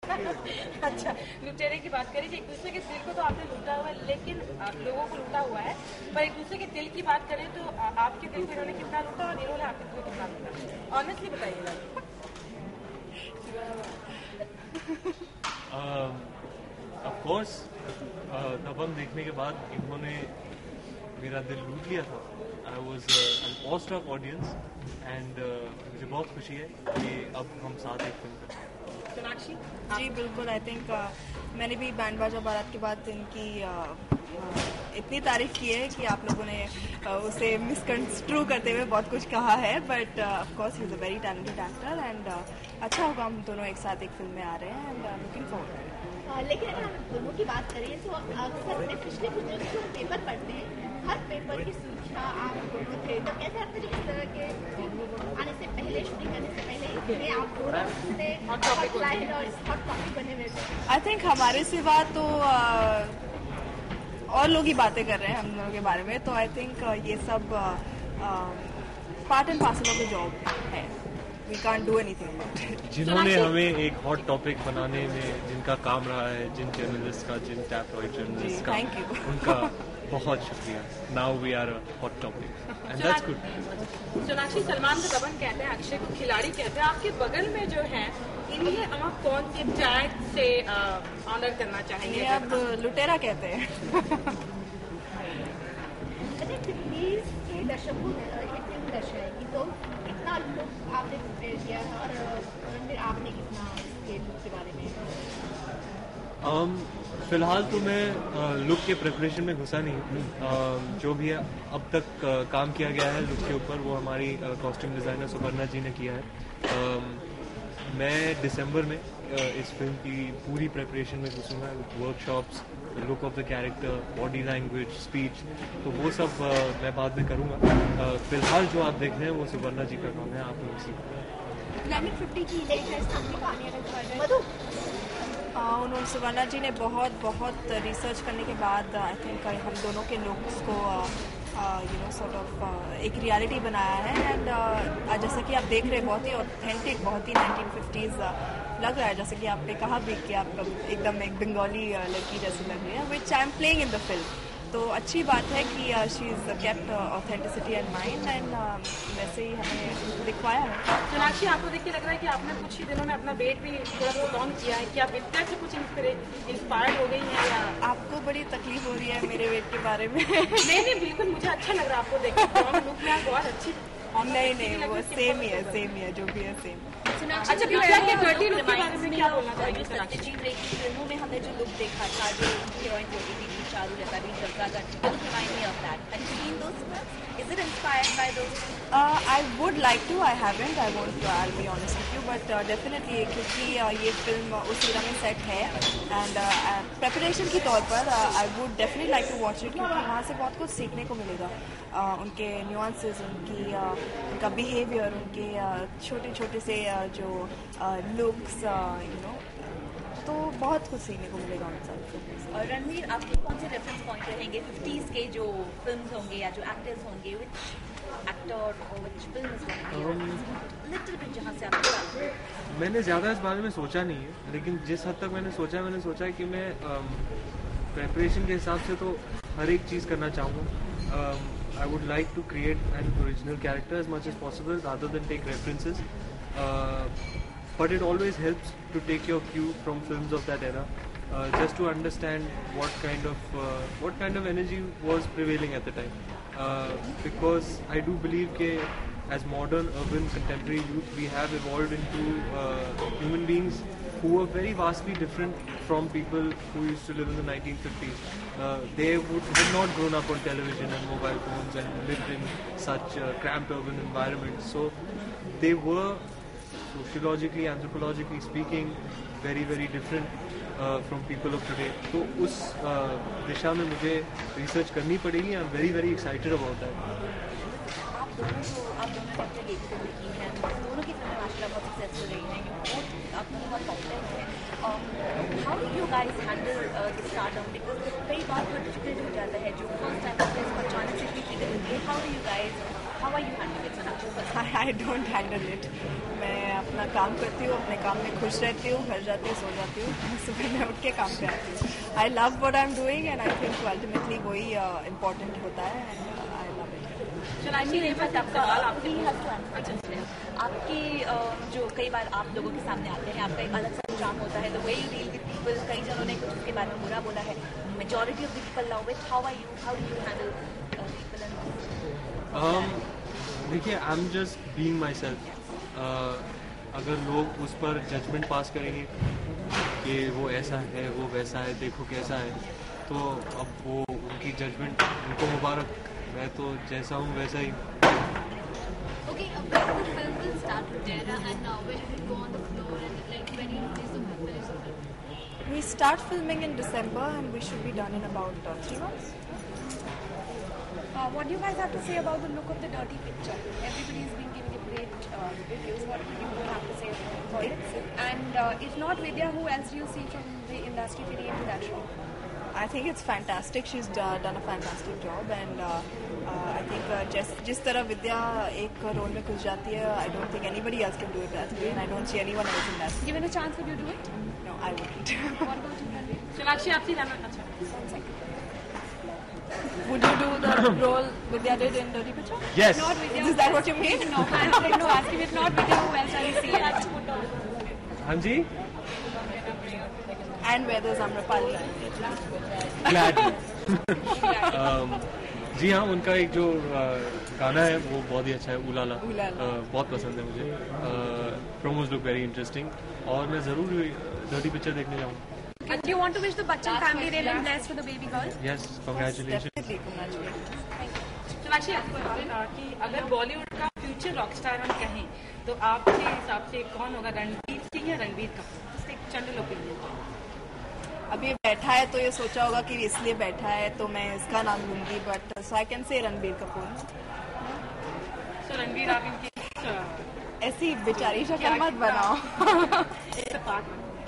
अच्छा, लुटेरे की बात करें, एक दूसरे के दिल को तो आपने लूटा हुआ है, लेकिन लोगों को लूटा हुआ है, पर एक दूसरे के दिल की बात करें तो आपके दिल को इन्होंने कितना लूटा और इन्होंने आपके दिल को कितना लूटा, ऑनेस्टली बताइएगा। ऑफ कोर्स दबंग देखने के बाद इन्होंने मेरा दिल लूट लिया था। I was an awestruck audience and मुझे बहुत खुशी है कि अब हम साथ एक फिल्म करते हैं। सोनाक्षी जी बिल्कुल, आई थिंक मैंने भी बैंड बाजा बारात के बाद इनकी इतनी तारीफ की है कि आप लोगों ने उसे मिसकंस्ट्रू करते हुए बहुत कुछ कहा है, but of course he is a very talented actor and अच्छा होगा हम दोनों एक साथ एक फिल्म में आ रहे हैं एंड लुकिंग फॉरवर्ड। लेकिन अगर हम दोनों की बात करें तो अक्सर अपने पिछले कुछ दिनों जो पेपर पढ़ते हैं, हर पेपर की सूचना आप दोनों थे, तो कैसे लगता है इस तरह के आने से पहले, शूटिंग करने से पहले आप दोनों से हॉटलाइन और हॉट टॉपिक बने हुए थे? आई थिंक हमारे सिवा तो और लोग ही बातें कर रहे हैं हम दोनों के बारे में, तो आई थिंक ये सब part and parcel of the job है। We can't do anything about it. जिन्होंने हमें एक हॉट टॉपिक बनाने में जिनका काम रहा है, जिन जर्नलिस्ट का, जिन टैबलॉइड जर्नलिस्ट का, उनका बहुत शुक्रिया। Now we are a hot topic and that's good. Sonakshi, Salman को दबंग कहते हैं, अक्षय को खिलाड़ी कहते हैं, आपके बगल में जो है इन्हें आप कौन सी टैग से ऑनर करना चाहेंगे? अब लुटेरा कहते हैं। अच्छा, प्लीज के दर्शकों ने फिल्म दर्शाएगी तो कितना लुक आपने प्रिपेयर किया है और फिर आपने कितना इसके लुक के बारे में? फिलहाल तो मैं लुक के प्रिपरेशन में घुसा नहीं। जो भी अब तक काम किया गया है लुक के ऊपर वो हमारी कॉस्ट्यूम डिज़ाइनर सुपर्णा जी ने किया है। मैं दिसंबर में इस फिल्म की पूरी प्रिपरेशन में घुसूँगा, workshops, look of the character, body language, speech, तो वो सब मैं बाद में करूँगा। फिलहाल जो आप देख रहे हैं वो सुपर्णा जी का काम है, आप लोग सीखें। 50 की लेटेस्ट कहानी मधु, उन्होंने सुवर्णा जी ने बहुत रिसर्च करने के बाद आई थिंक हम दोनों के लुक्स को सॉर्ट ऑफ एक रियलिटी बनाया है एंड जैसा कि आप देख रहे हैं बहुत ही ऑथेंटिक, बहुत ही 1950s लग रहा है, जैसे कि आपने कहा भी कि आप एकदम एक बंगाली लड़की जैसी लग रही है, which I am playing in the film. तो अच्छी बात है कि she is kept authenticity and mind and वैसे ही हमें दिखवाया है। सोनाक्षी, आपको देख के लग रहा है कि आपने कुछ ही दिनों में अपना वेट भी थोड़ा सा कम किया है, क्या विद्या से कुछ इंस्पायर्ड हो गई है या आपको बड़ी तकलीफ हो रही है मेरे वेट के बारे में? नहीं, बिल्कुल मुझे अच्छा लग रहा है आपको देख के, लुक में बहुत अच्छी। नहीं, वो सेम ही है, जो भी है सेम। अच्छा, विद्या के 30 लुक के बारे में क्या बोलना चाहिए? सत्यजीत रे की फिल्मों में हमने जो लुक देखा था, जो हीरोइन होती थी चारू लता भी जगरागर, remind me of that. Have you seen those films? Is it inspired by those? I would like to. I haven't. I won't. I'll be honest with you. But definitely, क्योंकि ये film उस era में set है and preparation के तौर पर I would definitely like to watch it, क्योंकि वहाँ से बहुत कुछ सीखने को मिलेगा। उनके nuances, उनका behavior, उनके छोटे से जो looks, तो बहुत कुछ सीखने को मिलेगा उन सब। और रणवीर, आपके कौन से रेफरेंस पॉइंट रहेंगे 50s के जो फिल्म्स होंगे या जो एक्टर्स होंगे, विच एक्टर और विच फिल्म लिटिल बिट जहाँ से आपको? मैंने ज़्यादा इस बारे में सोचा नहीं है, लेकिन जिस हद तक मैंने सोचा है कि मैं प्रेपरेशन के हिसाब से तो हर एक चीज़ करना चाहूँगा। I would like to create an original character as much as possible rather than take references. But it always helps to take your cue from films of that era, just to understand what kind of energy was prevailing at the time. Because I do believe that as modern urban contemporary youth, we have evolved into human beings who are very vastly different from people who used to live in the 1950s. They had not grown up on television and mobile phones and lived in such cramped urban environments. So they were sociologically, anthropologically speaking, very different from people of today. तो उस दिशा में मुझे research करनी पड़ेगी। I am very excited about that. आप दोनों ने अपने लेखकों में की हैं, दोनों की फिल्में माशाल्लाह बहुत सक्सेसफुल रही हैं, आप दोनों बहुत पॉपुलर हैं। How do you guys handle the stardom? Because कई बार हर डिफरेंट हो जाता है, जो फर्स्ट टाइम अचानक से इतनी फिगर होती है, how How are you handling it, Sonakshi? I don't handle it. मैं अपना काम करती हूँ, अपने काम में खुश रहती हूँ, घर जाती हूँ, सो जाती हूँ, सुबह में उठ के काम करती हूँ. I love what I'm doing and I think ultimately वही important होता है and I love it. Sonakshi ने बस आपका आपकी जो कई बार आप लोगों के सामने आते हैं, आपका एक अलग सा चार्म होता है. The way you deal with people, कई जनों ने कुछ उसके बारे में बुरा बोला है. Majority of the people love it. How do you handle people and देखिए, I am just being my self. अगर लोग उस पर जजमेंट पास करेंगे कि वो ऐसा है, वो वैसा है, देखो कैसा है, तो अब वो उनकी जजमेंट उनको मुबारक. मैं तो जैसा हूँ वैसा ही. Okay, when the film will start with Dara and when it will go on the floor and like when you release the film? We start filming in December and we should be done in about 3 months. What do you guys have to say about the look of the Dirty Picture? Everybody's been giving it great reviews. What do you have to say about it? And if not Vidya, who else do you see from the industry fitting into that role? I think it's fantastic. She's done a fantastic job and I think जिस तरह विद्या एक role में घुस जाती है, I don't think anybody else can do it that way and I don't see anyone else in that. Given a chance, would you do it? No, I wouldn't. What about you, Ranveer? Sonakshi आपसे जानना अच्छा. One second. Would you do the role Vidya did in Dirty Picture? Yes. Not Vidya. Is that what you mean? No, I'm saying no. Asking if not Vidya, who else are you seeing? हाँ जी. And where there's Amrapali. Gladly. जी हाँ, उनका एक जो गाना है वो बहुत ही अच्छा है, उलाला. बहुत पसंद है मुझे. प्रोमोज लुक वेरी इंटरेस्टिंग और मैं ज़रूर डर्टी पिक्चर देखने जाऊँगा. And do you want to wish the Bachchan family really blessed for the baby girl? Yes, congratulations. Definitely, congratulations. Sonakshi आपको कहा कि अगर बॉलीवुड का फ्यूचर रॉकस्टार हम कहें तो आपके हिसाब से कौन होगा, रणवीर सिंह या रणवीर कपूर? एक जनरल ओपिनियन. अभी बैठा है तो ये सोचा होगा कि इसलिए बैठा है तो मैं इसका नाम लूंगी, but so I can say Ranbir Kapoor. सो रणवीर, आप इनकी ऐसी बेचारी शक्ल मत बनाओ.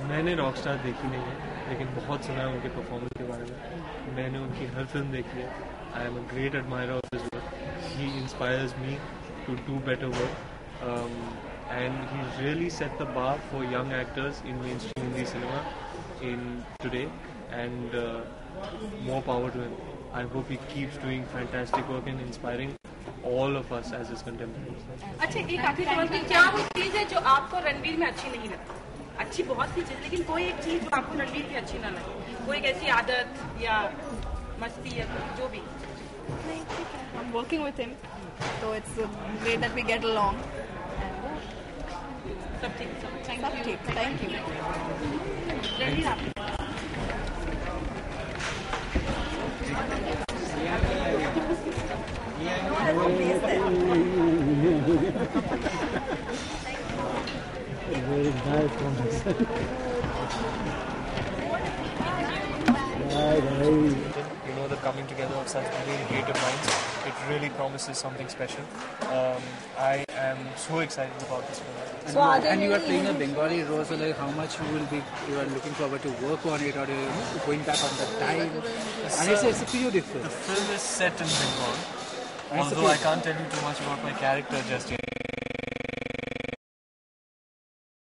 मैंने रॉकस्टार देखी नहीं है, लेकिन बहुत सुना है उनके परफॉर्मेंस के बारे में. मैंने उनकी हर फिल्म देखी है. I am a great admirer of his work. He inspires me to do better work and he's really set the bar for young actors in mainstream Hindi cinema in today, and more power to him. I hope he keeps doing fantastic work and inspiring all of us as his contemporaries. अच्छा, एक आखिरी सवाल कि क्या वो चीज़ है जो आपको रणवीर में अच्छी नहीं लगती? अच्छी बहुत सी चीज़, लेकिन कोई एक चीज़ जो आपको रणवीर की अच्छी ना लगे, कोई एक ऐसी आदत या मस्ती या जो भी. I'm working with him, so it's great that we get along. सब ठीक. सब ठीक. Thank you. रणवीर, आप Very nice conversation. You know, the coming together of such brilliant creative minds, it really promises something special. I am so excited about this film. And you are playing a Bengali role, so like how much you are looking forward to work on it, or going back on the time? And it's beautiful. The film is set in Bengal, although I can't tell you too much about my character just yet.